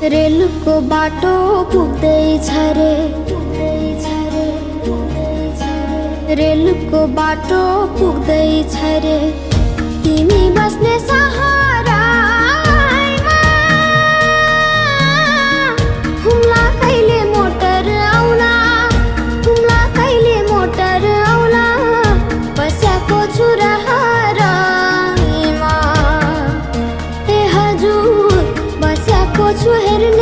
रेलको बाटो पुग्दैछ रे, रेलको बाटो पुग्दैछ रे, तिमी बस्ने सहारामा हुम्ला कहिले मोटर आउला, हुम्ला कहिले मोटर आउला, बस्याको छु रहरमा ए हजुर बस्याको छु हेर्नु